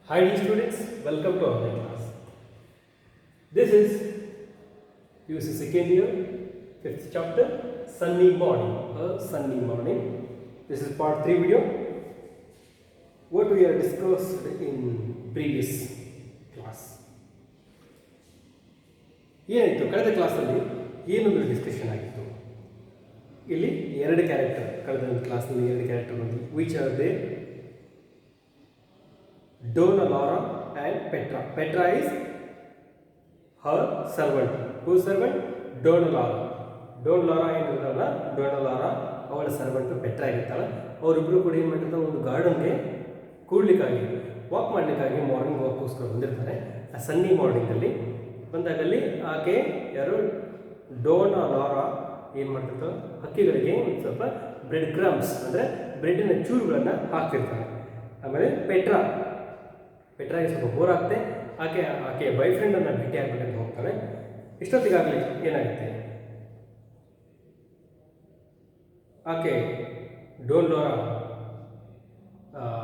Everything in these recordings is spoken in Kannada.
Hi dear students, welcome to our class. This is UC second year, 5th chapter, Sunny Morning. A sunny morning. This is part 3 video. What we have discussed in previous class. ಏನಾಯಿತು ಕಳೆದ ಕ್ಲಾಸಲ್ಲಿ ಏನೊಂದು ಡಿಸ್ಕಷನ್ ಆಗಿತ್ತು. ಇಲ್ಲಿ ಎರಡು ಕ್ಯಾರೆಕ್ಟರ್ ಕಳೆದ ಕ್ಲಾಸ್ನಲ್ಲಿ ಎರಡು ಕ್ಯಾರೆಕ್ಟರ್ ಬಂದು which are they Donna Laura and Petra. Petra is her servant. Whose servant? Donna Laura. Donna Laura ಏನಿರ್ತಾರಲ್ಲ Donna Laura ಅವಳ ಸರ್ವೆಂಟ್ ಪೆಟ್ರಾ ಇರ್ತಾಳೆ. ಅವರಿಬ್ಬರು ಕೂಡ ಏನು ಮಾಡಿರ್ತಾರೆ, ಒಂದು ಗಾರ್ಡನ್ಗೆ ಕೂಡ್ಲಿಕ್ಕಾಗಿ ವಾಕ್ ಮಾಡಲಿಕ್ಕಾಗಿ ಮಾರ್ನಿಂಗ್ ವಾಕ್ಗೋಸ್ಕರ ಬಂದಿರ್ತಾರೆ. ಆ ಸನ್ನಿ ಮಾರ್ನಿಂಗಲ್ಲಿ ಬಂದಾಗಲ್ಲಿ ಆಕೆ ಯಾರು ಡೋನಾ ಲಾರಾ ಏನು ಮಾಡ್ತಿರ್ತಾರೆ, ಹಕ್ಕಿಗಳಿಗೆ ಒಂದು ಸ್ವಲ್ಪ ಬ್ರೆಡ್ ಕ್ರಮ್ಸ್ ಅಂದರೆ ಬ್ರೆಡ್ಡಿನ ಚೂರುಗಳನ್ನು ಹಾಕ್ತಿರ್ತಾರೆ. ಆಮೇಲೆ ಪೆಟ್ರಾಗೆ ಸ್ವಲ್ಪ ಬೋರ್ ಆಗುತ್ತೆ. ಆಕೆಯ ಬಾಯ್ ಫ್ರೆಂಡನ್ನು ಭೇಟಿ ಆಗಬೇಕಂತ ಹೋಗ್ತಾಳೆ. ಇಷ್ಟೊತ್ತಿಗಾಗಲಿ ಏನಾಗುತ್ತೆ, ಆಕೆ ಡೋನ್ ಲೋರಾ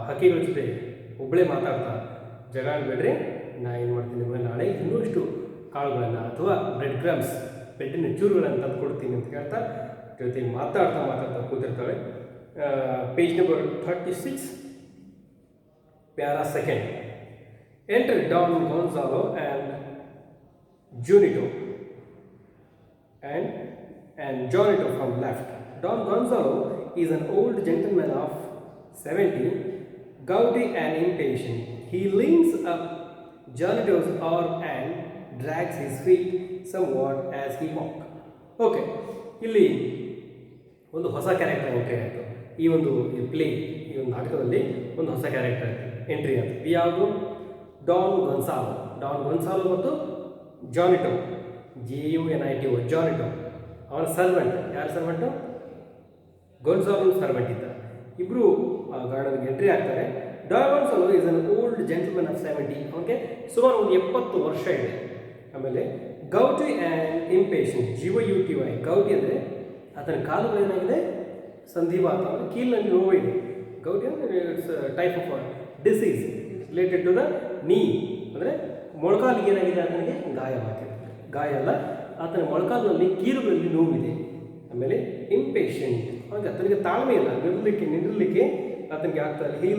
ಹಕ್ಕಿಗಳ ಜೊತೆ ಒಬ್ಬಳೇ ಮಾತಾಡ್ತಾ ಜಗ ಆಡಬೇಡ್ರಿ, ನಾ ಏನು ಮಾಡ್ತೀನಿ ನಿಮಗೆ ನಾಳೆ ಇನ್ನೂ ಇಷ್ಟು ಕಾಳುಗಳನ್ನು ಅಥವಾ ಬ್ರೆಡ್ ಕ್ರಮ್ಸ್ ಬ್ರೆಡ್ಡಿನ ಚೂರುಗಳನ್ನು ತಂದು ಕೊಡ್ತೀನಿ ಅಂತ ಹೇಳ್ತಾ ಜೊತೆಗೆ ಮಾತಾಡ್ತಾ ಕೂತಿರ್ತಾಳೆ. Page number 36 para second. Enter Don Gonzalo and Junito and Jonito from left. Don Gonzalo is an old gentleman of 70, gouty and impatient. He leans up Jonito's arm and drags his feet somewhat as he walks. Okay, ಇಲ್ಲಿ ಒಂದು ಹೊಸ ಕ್ಯಾರೆಕ್ಟರ್ ಎಂಟ್ರಿ ಆಯಿತು. ಈ ಒಂದು ಪ್ಲೇ, ಈ ಒಂದು ನಾಟಕದಲ್ಲಿ ಒಂದು ಹೊಸ ಕ್ಯಾರೆಕ್ಟರ್ ಎಂಟ್ರಿ ಆಯಿತು. ಯಾವುದು? ಡಾನ್ ಗೊನ್ಸಾಲೋ ಮತ್ತು ಜಾನಿಟೋ, JUNITO, ಜಾನಿಟೋ ಅವನ ಸರ್ವೆಂಟ್. ಯಾರ ಸರ್ವೆಂಟು? ಗೊನ್ಸಾಲೋ ಸರ್ವೆಂಟ್ ಇದ್ದ. ಇಬ್ಬರು ಗಾರ್ಡನ್ಗೆ ಎಂಟ್ರಿ ಆಗ್ತಾರೆ. Don Gonzalo is an old gentleman of 70, ಅವನಿಗೆ ಸುಮಾರು ಒಂದು 70 ವರ್ಷ ಇದೆ. ಆಮೇಲೆ gouty and impatient, GUTY. Gouty ಅಂದರೆ ಆತನ ಕಾಲುಗಳೇನಾಗಿದೆ, ಸಂಧಿವಾತ ಅಂದರೆ ಕೀಲಿನಲ್ಲಿ ನೋವಿದೆ. ಗೌಟಿ ಅಂದರೆ it's type of disease related to the knee, ಅಂದರೆ ಮೊಳಕಾಲಿಗೆ ಏನಾಗಿದೆ, ಆತನಿಗೆ ಗಾಯ ಅಲ್ಲ, ಆತನ ಮೊಳಕಾಲಿನಲ್ಲಿ ಕೀಲುಗಳಲ್ಲಿ ನೋವಿದೆ. ಆಮೇಲೆ ಇಂಪೇಷಂಟ್, ಹಾಗೆ ಆತನಿಗೆ ತಾಳ್ಮೆ ಇಲ್ಲ, ನಿಲ್ಲಲಿಕ್ಕೆ ಆತನಿಗೆ ಆಗ್ತಾರೆ. He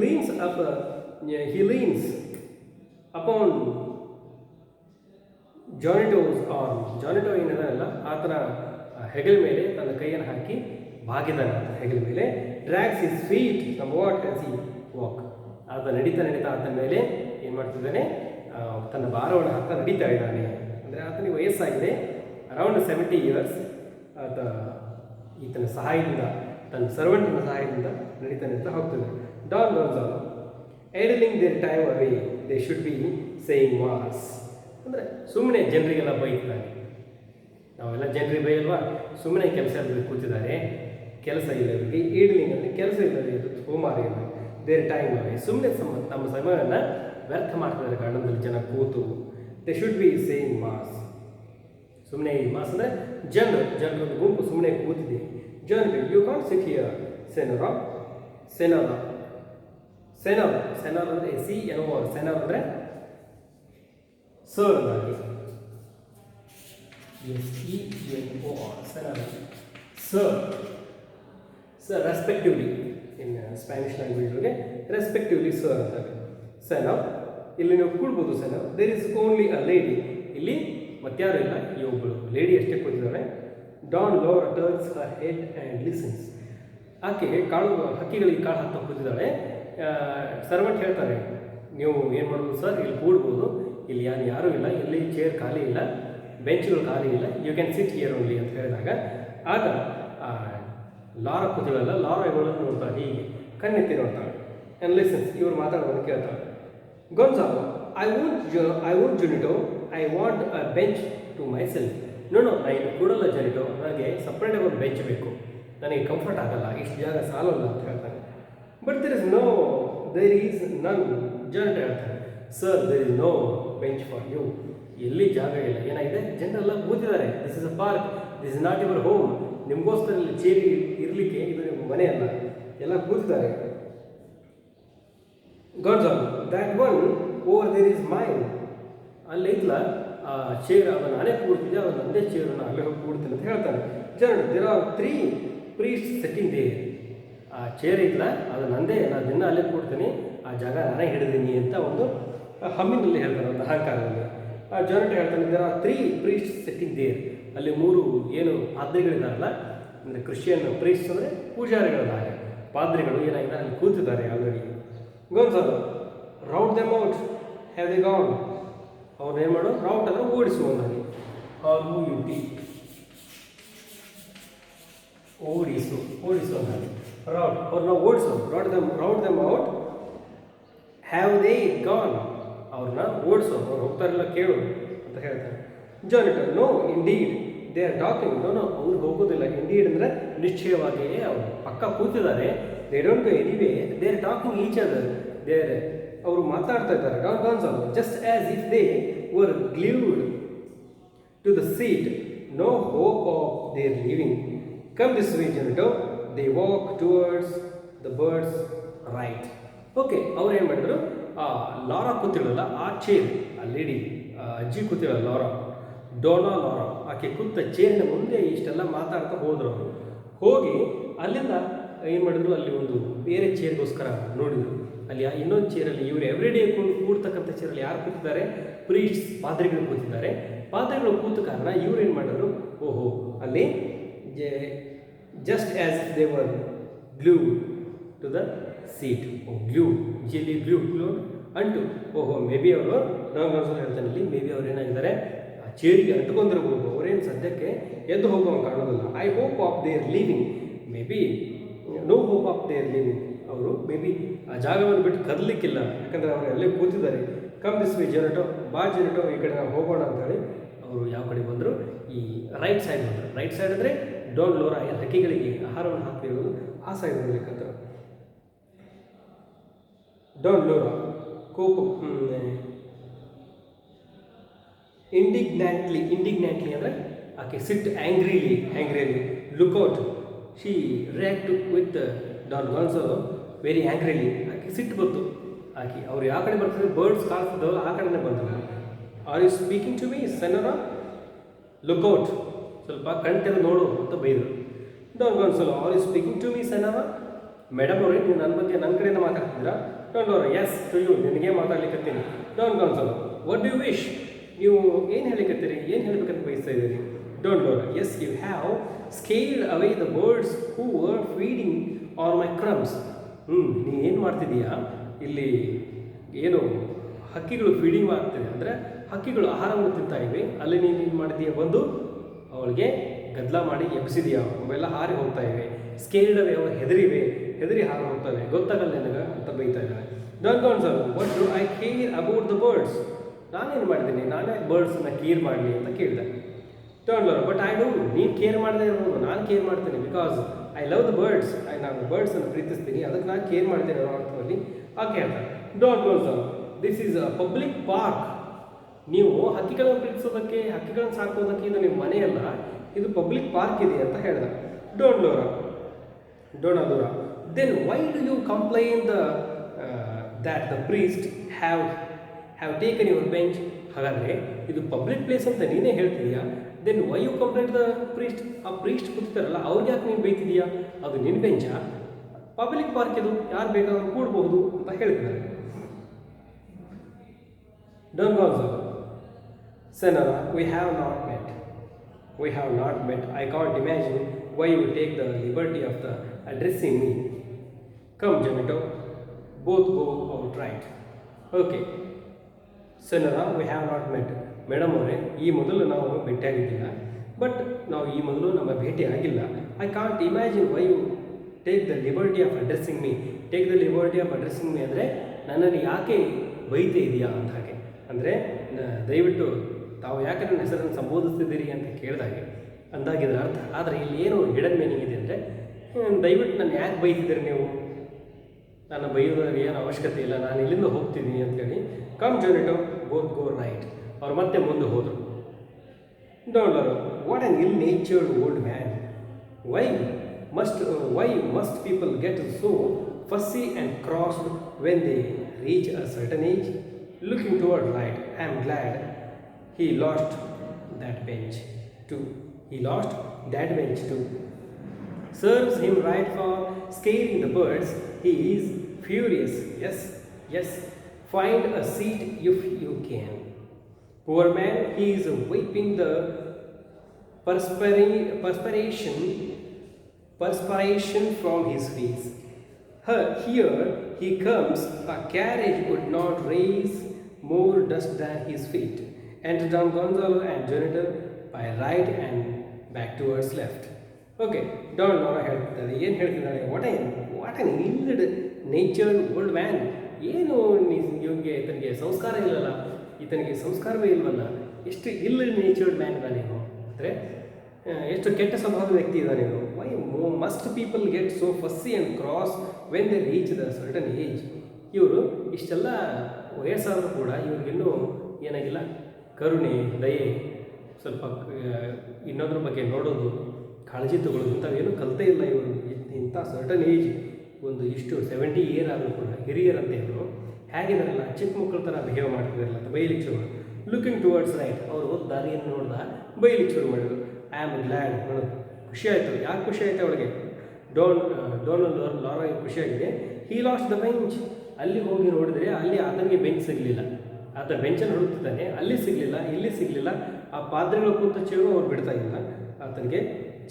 leans upon Juanito's arm. Juanito ಏನಿದಾನಲ್ಲ ಆತನ ಹೆಗಲ ಮೇಲೆ ತನ್ನ ಕೈಯನ್ನು ಹಾಕಿ ಬಾಗಿದಾನೆ ಹೆಗಲ ಮೇಲೆ. Drags his feet somewhat as he walk. ಆತ ನಡೀತಾ ಆತನ ಮೇಲೆ ಏನು ಮಾಡ್ತಿದ್ದಾನೆ, ತನ್ನ ಭಾರವನ್ನು ಹಾಕ್ತಾ ನಡೀತಾ ಇದ್ದಾನೆ. ಅಂದರೆ ಆತನಿಗೆ ವಯಸ್ಸಾಗಿದೆ, ಅರೌಂಡ್ 70 years. ಆತ ಈತನ ಸಹಾಯದಿಂದ, ತನ್ನ ಸರ್ವೆಂಟಿನ ಸಹಾಯದಿಂದ ನಡೀತಾ ಹೋಗ್ತದೆ. Don Gonzalo idling their time away they should be saying was. ಅಂದರೆ ಸುಮ್ಮನೆ ಜನರಿಗೆಲ್ಲ ಬೈತಾನೆ. ನಾವೆಲ್ಲ ಜನರಿಗೆ ಬೈಯಲ್ವಾ, ಸುಮ್ಮನೆ ಕೆಲಸ ಇಲ್ಲದೆ ಕೂತಿದ್ದಾರೆ, ಕೆಲಸ ಇಲ್ಲವರಿಗೆ. ಈಡಲಿಂಗ್ ಅಂದರೆ ಕೆಲಸ ಇಲ್ಲದೆ ಸೋಮಾರಿ ಇಲ್ಲ. ದೇರ್ ಟೈಮ್ ಅವೇ, ಸುಮ್ಮನೆ ತಮ್ಮ ಸಮಯವನ್ನು ವ್ಯರ್ಥ ಮಾಡ್ತಿದ್ದಾರೆ ಗಾರ್ಡನ್ದಲ್ಲಿ ಜನ ಕೂತು. They should be saying mass. ಸುಮ್ಮನೆ ಮಾಸ್ ಅಂದರೆ ಜನರೊಂದು ಗುಂಪು ಸುಮ್ಮನೆ ಕೂತಿದೆ. ಜನರು you can't sit here senor ಅಂದರೆ SENOR. ಸೆನರ್ ಅಂದರೆ ಸರ್ ಅಂದಾಗಿ, SENOR senor, sir respectively. In Spanish ಲ್ಯಾಂಗ್ವೇಜ್ಗೆ ರೆಸ್ಪೆಕ್ಟಿವ್ಲಿ ಸರ್ ಅಂತಾರೆ. ಸೆನರ್, ಇಲ್ಲಿ ನೀವು ಕೂಡ್ಬೋದು. Senor, there is only a lady. ಇಲ್ಲಿ ಮತ್ತಾರು ಇಲ್ಲ, ಈ ಒಬ್ಬಳು ಲೇಡಿ ಅಷ್ಟೇ ಕೂತಿದ್ದಾಳೆ. Don Laura turns her head and listens. ಆಕೆ ಹಕ್ಕಿಗಳಿಗೆ ಕಾಳು ಹಾಕ್ತಾ ಕೂತಿದ್ದಾಳೆ. ಸರ್ವೆಂಟ್ ಹೇಳ್ತಾರೆ, ನೀವು ಏನು ಮಾಡ್ಬೋದು ಸರ್, ಇಲ್ಲಿ ಕೂಡ್ಬೋದು, ಇಲ್ಲಿ ಯಾರೂ ಇಲ್ಲ, ಇಲ್ಲಿ ಚೇರ್ ಖಾಲಿ ಇಲ್ಲ, ಬೆಂಚ್ಗಳು ಖಾಲಿ ಇಲ್ಲ, you can sit here only ಅಂತ ಹೇಳಿದಾಗ ಆಗ ಲಾರಾ ಕೂತಿಗಳಲ್ಲ, ಲಾರಾ ಇವುಗಳನ್ನು ನೋಡ್ತಾಳೆ, ಹೀಗೆ ಕಣ್ಣೆತ್ತಿ ನೋಡ್ತಾಳೆ. ಆ್ಯಂಡ್ ಲಿಸನ್ಸ್, ಇವರು ಮಾತಾಡೋದನ್ನು ಕೇಳ್ತಾಳೆ. Gonzalo, I want Juanito, I want a bench to my self. ನಾನು ಇಲ್ಲಿ ಕೂಡಲ್ಲ ಜನಿಟೋ, ನನಗೆ ಸಪ್ರೇಟಾಗಿ ಒಂದು ಬೆಂಚ್ ಬೇಕು, ನನಗೆ ಕಂಫರ್ಟ್ ಆಗಲ್ಲ, ಇಷ್ಟು ಜಾಗ ಸಾಲಲ್ಲ ಅಂತ ಹೇಳ್ತಾನೆ. But there is none. Juanito ಹೇಳ್ತಾನೆ, sir there is no bench for you. ಎಲ್ಲಿ ಜಾಗ ಇಲ್ಲ, ಏನಾಗಿದೆ, ಜನರೆಲ್ಲ ಕೂತಿದ್ದಾರೆ. This is a park, this is not your home. ನಿಮಗೋಸ್ಕರ ಇಲ್ಲಿ ಚೇರಿ ಇರಲಿಕ್ಕೆ ಇದು ನಿಮ್ಮ ಮನೆ ಅಲ್ಲ, ಎಲ್ಲ ಕೂತಿದ್ದಾರೆ. Gonzalo that one over there is mine. ಅಲ್ಲಿ ಐತಲ್ಲ ಆ ಚೇರ್, ಅದು ನಾನೇ ಕೂಡ್ತಿದ್ದೆ, ಅದು ನಂದೇ ಚೇರು, ನಾನು ಅಲ್ಲೇ ಹೋಗಿ ಕೂಡ್ತೀನಿ ಅಂತ ಹೇಳ್ತಾನೆ. ಜನರು there are 3 priests sitting there. ಆ ಚೇರ್ ಐತಲ್ಲ ಅದು ನಂದೇ, ನಾನು ದಿನ ಅಲ್ಲೇ ಕೂಡ್ತೀನಿ, ಆ ಜಾಗ ನಾನೇ ಹಿಡಿದೀನಿ ಅಂತ ಒಂದು ಹಮ್ಮಿನಲ್ಲಿ ಹೇಳ್ತಾನೆ, ಒಂದು ಅಹಂಕಾರದಲ್ಲಿ. ಆ ಜನರು ಹೇಳ್ತಾನೆ there are 3 priests sitting there. ಅಲ್ಲಿ 3 ಏನು ಪಾದ್ರಿಗಳಿದಾರಲ್ಲ, ಅಂದರೆ ಕ್ರಿಶ್ಚಿಯನ್ ಪ್ರೀಸ್ಟ್ ಅಂದರೆ ಪೂಜಾರಿಗಳಿದ್ದಾರೆ, ಪಾದ್ರಿಗಳು ಏನಾಗಿದೆ ಅಲ್ಲಿ ಕೂತಿದ್ದಾರೆ already. Gonzalo rout them out, have they gone. ಅವ್ರು ಏನು ಮಾಡೋ, ರೌಟ್ ಅಂದರೆ ಓಡಿಸುವಂದಾಗಿ, ROUT ಓಡಿಸುವಂದಾಗಿ, ರೌಟ್ ಅವ್ರನ್ನ ಓಡಿಸೋ, rout them out, have they gone. ಅವ್ರನ್ನ ಓಡಿಸೋ, ಅವ್ರು ಹೋಗ್ತಾರಿಲ್ಲ ಕೇಳು ಅಂತ ಹೇಳ್ತಾರೆ. Juanito no indeed they are talking. No ಅವ್ರು ಹೋಗೋದಿಲ್ಲ. ಇಂಡೀಡ್ ಅಂದರೆ ನಿಶ್ಚಯವಾಗಿಯೇ ಅವರು ಪಕ್ಕ ಕೂತಿದ್ದಾರೆ. They don't go anyway, they are talking each other. ಅವರು ಮಾತಾಡ್ತಾ ಇದ್ದಾರೆ. Gonzalo just as if they were glued to the seat, no hope of their living. Come this way Juanito. They walk towards the birds right. Okay, ಅವ್ರು ಏನು ಮಾಡಿದ್ರು, ಆ ಲಾರಾ ಕೂತಿಳಲ್ಲ ಆ ಚೇರ್, ಆ ಲೇಡಿ ಅಜ್ಜಿ ಕೂತಿಳಲ್ಲ ಲಾರಾ, ಲಾರಾ, ಆಕೆ ಕೂತ ಚೇರಿನ ಮುಂದೆ ಇಷ್ಟೆಲ್ಲ ಮಾತಾಡ್ತಾ ಹೋದರು. ಅವರು ಹೋಗಿ ಅಲ್ಲಿಂದ ಏನು ಮಾಡಿದ್ರು, ಅಲ್ಲಿ ಒಂದು ಬೇರೆ ಚೇರ್ಗೋಸ್ಕರ ನೋಡಿದರು. ಅಲ್ಲಿ ಇನ್ನೊಂದು ಚೇರಲ್ಲಿ ಇವರು ಎವ್ರಿಡೇ ಕೂಡ್ತಕ್ಕಂಥ ಚೇರಲ್ಲಿ ಯಾರು ಕೂತಿದ್ದಾರೆ, ಪ್ರೀಸ್ಟ್ಸ್, ಪಾದ್ರಿಗಳು ಕೂತಿದ್ದಾರೆ. ಪಾದ್ರಿಗಳು ಕೂತ ಕಾರಣ ಇವ್ರು ಏನು ಮಾಡಿದ್ರು, ಓಹೋ ಅಲ್ಲಿ just as they were glue to the seat. Glue glue ಅಂಟು. ಓಹೋ, ಮೇ ಬಿ ಅವರು ಹೇಳ್ತಾನೆ ಇಲ್ಲಿ, ಮೇ ಬಿ ಅವ್ರು ಏನಾಗಿದ್ದಾರೆ ಆ ಚೇರಿಗೆ ಅಂಟ್ಕೊಂಡಿರ್ಬೋದು. ಅವರೇನು ಸದ್ಯಕ್ಕೆ ಎದ್ದು ಹೋಗುವ ಕಾಣೋದಿಲ್ಲ. I hope of their living, may be no hope of their living. ಅವರು ಮೇ ಬಿ ಆ ಜಾಗವನ್ನು ಬಿಟ್ಟು ಕದಲಿಕ್ಕಿಲ್ಲ, ಯಾಕಂದರೆ ಅವರು ಅಲ್ಲೇ ಕೂತಿದ್ದಾರೆ. ಕಮ್ ದಿಸ್ ವೇ ಜನಟೋ, ಬಾ ಜನಟೋ, ಈ ಕಡೆ ನಾವು ಹೋಗೋಣ ಅಂತೇಳಿ ಅವರು ಯಾವ ಕಡೆ ಬಂದರು, ಈ ರೈಟ್ ಸೈಡ್ ಬಂದರು. ರೈಟ್ ಸೈಡ್ ಅಂದರೆ ಡೋನ್ ಲೋರಾ, ಹಕ್ಕಿಗಳಿಗೆ ಆಹಾರವನ್ನು ಹಾಕ್ತಿರೋದು ಆ ಸೈಡ್ ಬರಲಿಕ್ಕಂತ. ಡೋನ್ ಲೋರಾ ಕೋಪ, ಇಂಡಿಗ್ನೆಂಟ್ಲಿ ಅಂದರೆ ಆಕೆ ಸಿಟ್, angrily look out. She react with Don Gonzalo very angrily. ಆಕೆ ಸಿಟ್ಟು ಬಂತು. ಆಕೆ ಅವ್ರು ಯಾವ ಕಡೆ ಬರ್ತಾರೆ, ಬರ್ಡ್ಸ್ ಕಾಣಿಸ್ತಿದ್ದವಲ್ಲ ಆ ಕಡೆನೇ ಬಂದರು. Are you speaking to me senora, look out, ಸ್ವಲ್ಪ ಕಣ್ತೆಲ್ಲ ನೋಡು ಅಂತ ಬೈದರು. Don Gonzalo are you speaking to me senora, madam ಅವರೇ ನೀವು ನನ್ನ ಬಗ್ಗೆ ನನ್ನ ಕಡೆಯಿಂದ ಮಾತಾಡ್ತಿದ್ದೀರಾ. Don Laura yes to you, ನಿನಗೆ ಮಾತಾಡ್ಲಿಕ್ಕತ್ತೀನಿ. Don Gonzalo what you wish, ನೀವು ಏನು ಹೇಳಿಕತ್ತೀರಿ, ಏನು ಹೇಳಬೇಕಂತ ಬಯಸ್ತಾ ಇದ್ದೀರಿ. Don Laura yes you have scaled away the birds who were feeding on my crumbs. ನೀನೇನು ಮಾಡ್ತಿದ್ದೀಯಾ, ಇಲ್ಲಿ ಏನು ಹಕ್ಕಿಗಳು ಫೀಡಿಂಗ್ ಮಾಡ್ತಿದೆ ಅಂದರೆ ಹಕ್ಕಿಗಳು ಆಹಾರವನ್ನು ತಿಂತಾ ಇವೆ, ಅಲ್ಲಿ ನೀನು ಏನು ಮಾಡಿದೀಯ, ಬಂದು ಅವಳಿಗೆ ಗದ್ದಲ ಮಾಡಿ ಎಬ್ಸಿದೀಯ, ಅವೆಲ್ಲ ಹಾರಿ ಹೋಗ್ತಾ ಇವೆ. ಸ್ಕೇಲ್ಡ್ ಅವೇ, ಅವು ಹೆದರಿ ಹಾರಿ ಹೋಗ್ತವೆ, ಗೊತ್ತಾಗಲ್ಲ ನನಗೆ ಅಂತ ಬೈತಾ ಇದ್ದಾರೆ. Don Gonzalo what do I care about the birds, ನಾನೇನು ಮಾಡಿದ್ದೀನಿ, ನಾನೇ ಬರ್ಡ್ಸನ್ನ ಕೇರ್ ಮಾಡಲಿ ಅಂತ ಕೇಳಿದೆ. Don Laura but I do, ನೀನು ಕೇರ್ ಮಾಡದೇ ಇರ್ಬೋದು, ನಾನು ಕೇರ್ ಮಾಡ್ತೀನಿ, because I love the birds, ನಾನು ಬರ್ಡ್ಸನ್ನು ಪ್ರೀತಿಸ್ತೀನಿ, ಅದಕ್ಕೆ ನಾನು ಕೇರ್ ಮಾಡ್ತೀನಿ ಅನ್ನೋ ಅರ್ಥದಲ್ಲಿ ಆಕೆ ಹೇಳ್ತಾರೆ. Don Gonzalo this is a public park, ನೀವು ಹಕ್ಕಿಗಳನ್ನು ಪ್ರೀತಿಸೋದಕ್ಕೆ, ಹಕ್ಕಿಗಳನ್ನು ಸಾಕೋದಕ್ಕೆ ಇದು ನಿಮ್ಮ ಮನೆಯಲ್ಲ, ಇದು ಪಬ್ಲಿಕ್ ಪಾರ್ಕ್ ಇದೆ ಅಂತ ಹೇಳಿದ. Don Laura then why do you complain that the priest have taken your bench. ಹಾಗಾದರೆ ಇದು ಪಬ್ಲಿಕ್ ಪ್ಲೇಸ್ ಅಂತ ನೀನೇ ಹೇಳ್ತಿದೀಯಾ, then why you complaint the priest, ಆ ಪ್ರೀಸ್ಟ್ ಕೂತಿದ್ದಾರಲ್ಲ ಅವ್ರಿಗೆ ಯಾಕೆ ನೀನು ಬೈತಿದೀಯಾ, ಅದು ನಿನ್ನ ಬೆಂಚಾ, ಪಬ್ಲಿಕ್ ಪಾರ್ಕ್ ಇದು, ಯಾರು ಬೇಕಾದ್ರೂ ಕೂಡಬಹುದು ಅಂತ ಹೇಳ್ತಿದ್ದಾರೆ. Don Gonzalo senora we have not met, I can't imagine why you take the liberty of addressing me. Come Janito, both go out right. Okay ಸೆನರಾ we have not met. Madam ಅವರೇ, ಈ ಮೊದಲು ನಾವು ಭೇಟಿಯಾಗಿದ್ದಿಲ್ಲ, ಬಟ್ ನಾವು ಈ ಮೊದಲು ನಮ್ಮ ಭೇಟಿ ಆಗಿಲ್ಲ. I can't imagine why you take the liberty of addressing me. ಅಂದರೆ ನನ್ನನ್ನು ಯಾಕೆ ಬೈತೆ ಇದೆಯಾ ಅಂತ. ಹಾಗೆ ಅಂದರೆ ದಯವಿಟ್ಟು ತಾವು ಯಾಕೆ ನನ್ನ ಹೆಸರನ್ನು ಸಂಬೋಧಿಸ್ತಿದ್ದೀರಿ ಅಂತ ಕೇಳಿದಾಗೆ ಅಂದಾಗಿದ್ರೆ ಅರ್ಥ. ಆದರೆ ಇಲ್ಲಿ ಏನು ಹಿಡನ್ ಮೀನಿಂಗ್ ಇದೆ ಅಂದರೆ, ದಯವಿಟ್ಟು ನನ್ನ ಯಾಕೆ ಬೈತಿದ್ದೀರಿ ನೀವು, ನನ್ನ ಬೈಯೋದ್ರಿಗೆ ಏನು ಅವಶ್ಯಕತೆ ಇಲ್ಲ, ನಾನು ಇಲ್ಲಿಂದ ಹೋಗ್ತೀನಿ ಅಂತೇಳಿ. ಕಮ್ ಜನಟೋ ಬೋತ್ ಗೋ ರೈಟ್. ಅವ್ರು ಮತ್ತೆ ಮುಂದೆ ಹೋದರು. Don Laura what an ill natured old man, why must people get so fussy and crossed when they reach a certain age. Looking toward right, I am glad he lost that bench too. He lost that bench too. Serves him right for scaring the birds. He is furious. Yes, yes. Find a seat if you can. Poor man, he is wiping the perspiration from his face. Here he comes. A carriage would not raise more dust than his feet. Enter Don Gonzalo and janitor by right and back towards left. Okay Don Laura ಹೇಳ್ತಿದ್ದಾರೆ, ಏನು ಹೇಳ್ತಿದ್ದಾಳೆ, what an ill nature old man. ಏನು ಇವನಿಗೆ ಈತನಿಗೆ ಸಂಸ್ಕಾರ ಇಲ್ಲಲ್ಲ, ಈತನಿಗೆ ಸಂಸ್ಕಾರವೇ ಇಲ್ವಲ್ಲ, ಎಷ್ಟು ಇಲ್ಡ್ ನೇಚರ್ಡ್ ಮ್ಯಾನ್ ಇದ್ದಾನೆ ಇವನು, ಅಂದರೆ ಎಷ್ಟು ಕೆಟ್ಟ ಸ್ವಭಾವದ ವ್ಯಕ್ತಿ ಇದ್ದಾನೆ ಇವನು. Why must people get so fussy and cross when they reach the certain age. ಇವರು ಇಷ್ಟೆಲ್ಲ ವಯಸ್ಸಾದರೂ ಕೂಡ ಇವ್ರಿಗಿನ್ನೂ ಏನಾಗಿಲ್ಲ, ಕರುಣೆ, ದಯೆ, ಸ್ವಲ್ಪ ಇನ್ನೊಂದ್ರ ಬಗ್ಗೆ ನೋಡೋದು, ಕಾಳಜಿ ತಗೊಳ್ಳೋದು ಇಂಥವೇನು ಕಲಿತೇ ಇಲ್ಲ ಇವರು. ಇಂಥ ಸರ್ಟನ್ ಏಜ್, ಒಂದು ಇಷ್ಟು 70 ಇಯರ್ ಆದರೂ ಕೂಡ ಹಿರಿಯರಂತೆ ಇವರು ಹೇಗಿದಾರಲ್ಲ, ಚಿಕ್ಕ ಮಕ್ಕಳ ಥರ ಬಿಹೇವ್ ಮಾಡ್ತಿದ್ದಾರಲ್ಲ ಅಂತ ಬೈಲಿಕ್ಕೆ ಶುರು ಮಾಡಿದ್ರು. ಲುಕಿಂಗ್ ಟುವರ್ಡ್ಸ್ ರೈಟ್, ಅವರು ಹೋದ ದಾರಿಯನ್ನು ನೋಡ್ದ ಬೈಲಿಕ್ಕೆ ಶುರು ಮಾಡಿದ್ರು. ಐ ಆಮ್ ಗ್ಲ್ಯಾಡ್, ನೋಡೋದು ಖುಷಿ ಆಯಿತು. ಯಾಕೆ ಖುಷಿ ಆಯಿತು ಅವಳಿಗೆ? ಡೋನಲ್ ಲಾರಾಗೆ ಖುಷಿಯಾಗಿದೆ. ಹಿ ಲಾಸ್ಟ್ ದ ಬೆಂಚ್, ಅಲ್ಲಿ ಹೋಗಿ ನೋಡಿದರೆ ಅಲ್ಲಿ ಆತನಿಗೆ ಬೆಂಚ್ ಸಿಗಲಿಲ್ಲ. ಆತ ಬೆಂಚನ್ನು ಹುಡುಕ್ತಿದ್ದಾನೆ, ಅಲ್ಲಿ ಸಿಗಲಿಲ್ಲ, ಇಲ್ಲಿ ಸಿಗಲಿಲ್ಲ. ಆ ಪಾತ್ರೆಗಳು ಕೂತ ಚೇರು ಅವ್ರು ಬಿಡ್ತಾ ಇಲ್ಲ, ಆತನಿಗೆ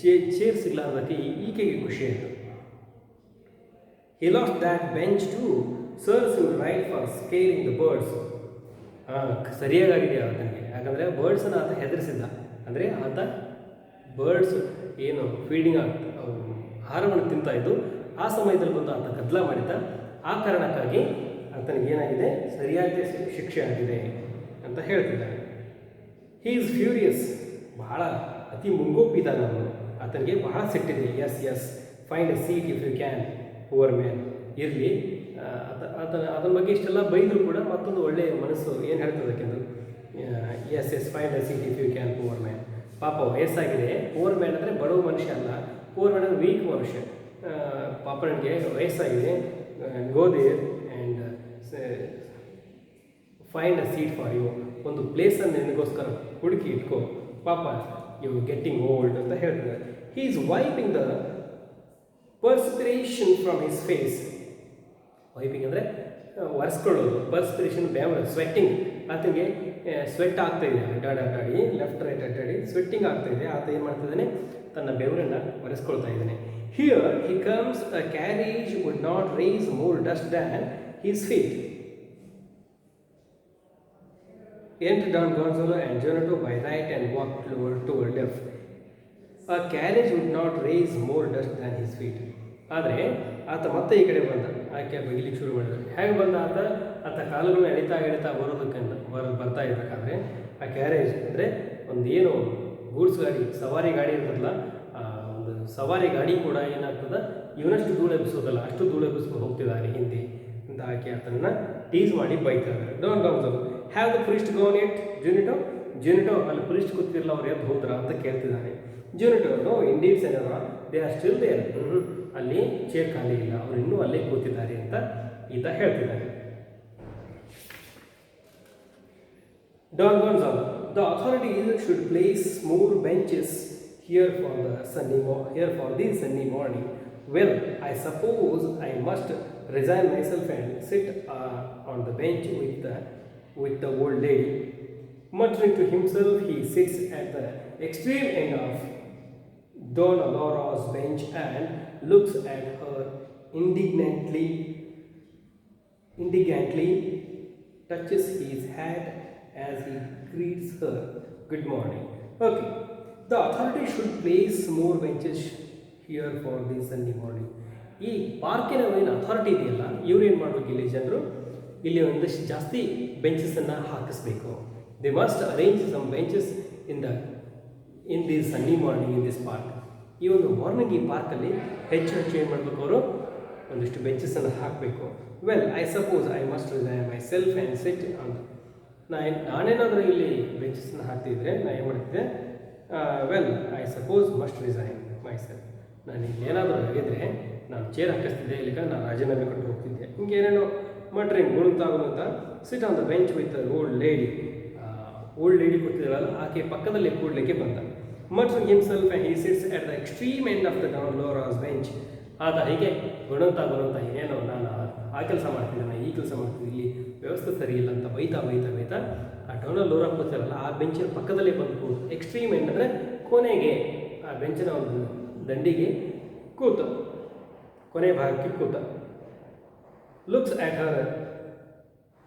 ಚೇರ್ ಸಿಗಲಾರ್ದಕ್ಕೆ ಈಕೆಗೆ ಖುಷಿ ಆಯಿತು. He lost that bench to serves him right for scaring the birds. ಸರಿಯಾಗಿದೆ ಆತನಿಗೆ, ಯಾಕಂದರೆ ಬರ್ಡ್ಸನ್ನು ಆತ ಹೆದರಿಸಿದ್ದ. ಅಂದರೆ ಆತ ಬರ್ಡ್ಸ್ ಏನು ಫೀಡಿಂಗ್ ಆಹಾರವನ್ನು ತಿಂತಾ ಇದ್ದು, ಆ ಸಮಯದಲ್ಲಿ ಬಂದು ಆತ ಗದ್ದಲ ಮಾಡಿದ್ದ. ಆ ಕಾರಣಕ್ಕಾಗಿ ಆತನಿಗೆ ಏನಾಗಿದೆ, ಸರಿಯಾದ ಶಿಕ್ಷೆ ಆಗಿದೆ ಅಂತ ಹೇಳ್ತಿದ್ದಾನೆ. ಹೀ ಈಸ್ ಫ್ಯೂರಿಯಸ್, ಬಹಳ ಅತಿ ಮುಂಗೋಪಿದ್ದಾನೆ ಅವನು, ಆತನಿಗೆ ಬಹಳ ಸಿಟ್ಟಿದೆ. Yes find a seat if you can poor man. ಇರಲಿ, ಅದರ ಬಗ್ಗೆ ಇಷ್ಟೆಲ್ಲ ಬೈದರೂ ಕೂಡ ಮತ್ತೊಂದು ಒಳ್ಳೆಯ ಮನಸ್ಸು ಏನು ಹೇಳ್ತದಕ್ಕೆಂದು, yes find a seat if you can poor man. ಪಾಪ ವಯಸ್ಸಾಗಿದೆ, ಪುವರ್ ಮ್ಯಾನ್ ಅಂದರೆ ಬಡವ ಮನುಷ್ಯ ಅಲ್ಲ, ಪುವರ್ ಮ್ಯಾನ್ ಅಂದರೆ ವೀಕ್ ಮನುಷ್ಯ. ಪಾಪ ನನಗೆ ವಯಸ್ಸಾಗಿದೆ, go there and find a seat for you, ಒಂದು ಪ್ಲೇಸನ್ನು ನಿನಗೋಸ್ಕರ ಹುಡುಕಿ ಇಟ್ಕೋ, ಪಾಪ ಯು ಗೆಟ್ಟಿಂಗ್ ಓಲ್ಡ್ ಅಂತ ಹೇಳ್ತಿದ್ದಾರೆ. He is wiping the perspiration from his face. Wiping ಅಂದರೆ ಒರೆಸ್ಕೊಳ್ಳೋದು, ಪರ್ಸ್ಪಿರೇಷನ್ ಬೆವರು, ಸ್ವೆಟ್ಟಿಂಗ್. ಆತನಿಗೆ ಸ್ವೆಟ್ ಆಗ್ತಾಯಿದೆ, ಅಡ್ಡಾಡಿ ಲೆಫ್ಟ್ ರೈಟ್ ಅಡ್ಡಾಡಿ ಸ್ವೆಟ್ಟಿಂಗ್ ಆಗ್ತಾಯಿದೆ. ಆತ ಏನು ಮಾಡ್ತಿದ್ದಾನೆ, ತನ್ನ ಬೆವರನ್ನು ಒರೆಸ್ಕೊಳ್ತಾ ಇದ್ದಾನೆ. Here he comes, a carriage would not raise more dust than his feet. Enter Don Gonzalo and Jonathan by right and walk toward left. A carriage would not raise more dust than his feet. ಆದರೆ ಆತ ಮತ್ತೆ ಈ ಕಡೆ ಬಂದ, ಆಕೆ ಬೈಲಿಕ್ಕೆ ಶುರು ಮಾಡಿದ್ರು. ಹೇಗೆ ಬಂದ ಆತ ಕಾಲುಗಳನ್ನ ಎಳಿತಾ ಬರ್ತಾ ಇರಬೇಕಾದ್ರೆ ಆ ಕ್ಯಾರೇಜ್ ಅಂದರೆ ಒಂದು ಏನು ಗೂಡ್ಸ್ ಗಾಡಿ, ಸವಾರಿ ಗಾಡಿ ಇರ್ತದಲ್ಲ, ಒಂದು ಸವಾರಿ ಗಾಡಿ ಕೂಡ ಏನಾಗ್ತದೆ, ಇವನಷ್ಟು ಧೂಳು ಎಬ್ಬಿಸೋದಲ್ಲ, ಅಷ್ಟು ಧೂಳು ಎಬ್ಬಿಸ್ಕೊಂಡು ಹೋಗ್ತಿದ್ದಾನೆ ಹಿಂದೆ ಅಂತ ಆಕೆ ಆತನನ್ನು ಟೀಸ್ ಮಾಡಿ ಬೈತಾರೆ. Don Gonzalo, have the priest gone yet Juanito ಅಲ್ಲಿ ಪ್ರಿಸ್ಟ್ ಕೂತಿರಲ್ಲ, ಅವ್ರು ಎದ್ದು ಹೋದ್ರ ಅಂತ ಕೇಳ್ತಿದ್ದಾನೆ. Juanito, no indeed senora, they are still there. ಅಲ್ಲಿ ಚೇರ್ ಖಾಲಿ ಇಲ್ಲ, ಅವ್ರು ಇನ್ನೂ ಅಲ್ಲೇ ಕೂತಿದ್ದಾರೆ ಅಂತ ಈತ ಹೇಳ್ತಿದ್ದಾನೆ. Don Gonzalo, the authorities should place more benches here for this sunny morning. Well, I suppose I must resign myself and sit on the bench with the old lady. Muttering to himself, he sits at the extreme end of Donna Laura's bench and looks at her indignantly, touches his hat as he greets her. Good morning. Okay. The authority should place more benches here for this Sunday morning. ಈ ಪಾರ್ಕಿನ ಏನು ಅಥಾರಿಟಿ ಇದೆಯಲ್ಲ, ಇವ್ರು ಏನು ಮಾಡಬೇಕು, ಇಲ್ಲಿ ಜನರು ಇಲ್ಲಿ ಒಂದಷ್ಟು ಜಾಸ್ತಿ ಬೆಂಚಸನ್ನು ಹಾಕಿಸ್ಬೇಕು. They must arrange some benches in this sunny morning in this park. ಈ ಒಂದು ಮಾರ್ನಿಂಗ್ ಈ ಪಾರ್ಕಲ್ಲಿ ಹೆಚ್ಚು ಏನು ಮಾಡಬೇಕು, ಅವರು ಒಂದಿಷ್ಟು ಬೆಂಚಸನ್ನು ಹಾಕಬೇಕು. Well, I suppose I must resign myself and sit on. ನಾನೇನಾದರೂ ಇಲ್ಲಿ ಬೆಂಚಸನ್ನು ಹಾಕ್ತಿದ್ರೆ ನಾನು ಏನು ಮಾಡ್ತಿದ್ದೆ, well I suppose must resign my self. ನಾನು ಇಲ್ಲಿ ಏನಾದರೂ ಆಗಿದ್ರೆ ನಾನು ಚೇರ್ ಹಾಕಿಸ್ತಿದ್ದೆ, ಇಲ್ಲಿಗೆ ನಾನು ರಾಜೀನಾಮೆ ಕೊಟ್ಟು ಹೋಗ್ತಿದ್ದೆ. ಹಿಂಗೆ ಏನೇನೋ ಮಾಡ್ರಿ ಗುಣುತ್ತಾ sit on the bench with old lady. Old lady ಕೂತಿದ್ರಲ್ಲ, ಆಕೆ ಪಕ್ಕದಲ್ಲಿ ಕೂಡ್ಲಿಕ್ಕೆ ಬಂದ. Muttering himself and he sits at the extreme end of the Don Laura's bench. ಆತ ಹೀಗೆ ಗುಣುತ್ತಾ ಏನೇನೋ ನಾನು ಆ ಕೆಲಸ ಮಾಡ್ತೀನಿ, ನಾನು ಈ ಕೆಲಸ ಮಾಡ್ತೀನಿ, ಇಲ್ಲಿ ವ್ಯವಸ್ಥೆ ಸರಿ ಇಲ್ಲ ಅಂತ ಬೈತಾ ಆ ಡೋನಲ್ ಲೋರಾ ಕೂತಿರಲ್ಲ ಆ ಬೆಂಚಿನ ಪಕ್ಕದಲ್ಲೇ ಬಂದು ಕೂತು. ಎಕ್ಸ್ಟ್ರೀಮ್ ಎಂಡ್ ಅಂದರೆ ಕೊನೆಗೆ ಆ ಬೆಂಚಿನ ಒಂದು ದಂಡಿಗೆ ಕೂತ, ಕೊನೆ ಭಾಗಕ್ಕೆ ಕೂತ. ಲುಕ್ಸ್ ಆ್ಯಟ್ ಹರ್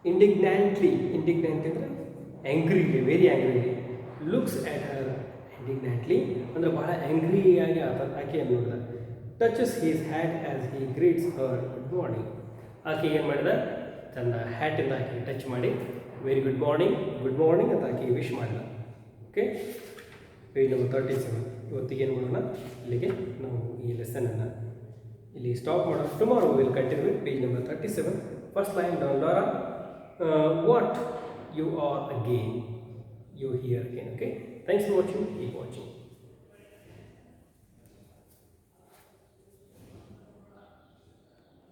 ಇಂಡಿಗ್ನೆಂಟ್ಲಿ ಅಂದರೆ ಆ್ಯಂಗ್ರಿಲಿ, ವೆರಿ ಆ್ಯಂಗ್ರಿಲಿ. ಲುಕ್ಸ್ ಆ್ಯಟ್ ಹರ್ ಇಂಡಿಗ್ನೆಂಟ್ಲಿ ಅಂದರೆ ಭಾಳ ಆ್ಯಂಗ್ರಿಯಾಗಿ ಆಕೆಯನ್ನು ನೋಡಿದ. ಟಚಸ್ ಹೀಸ್ ಹ್ಯಾಟ್ ಆ್ಯಸ್ ಹಿ ಗ್ರೀಟ್ಸ್ ಹರ್ ಗುಡ್ ಮಾರ್ನಿಂಗ್. ಆಕೆ ಏನು ಮಾಡಿದ, ತನ್ನ ಹ್ಯಾಟಿಂದ ಆಕೆ ಟಚ್ ಮಾಡಿ ವೆರಿ ಗುಡ್ ಮಾರ್ನಿಂಗ್ ಅಂತ ಆಕೆ ವಿಶ್ ಮಾಡಿದ. Okay, page number 37. ಇವತ್ತಿಗೆ ಏನು ಮಾಡೋಣ, ಇಲ್ಲಿಗೆ ನಾವು ಈ ಲೆಸನನ್ನು ಇಲ್ಲಿ ಸ್ಟಾಪ್ ಮಾಡೋಣ. Tomorrow will continue with page number 37. First line, Don Laura, what you are again, you here again. Okay, thanks for watching, keep watching.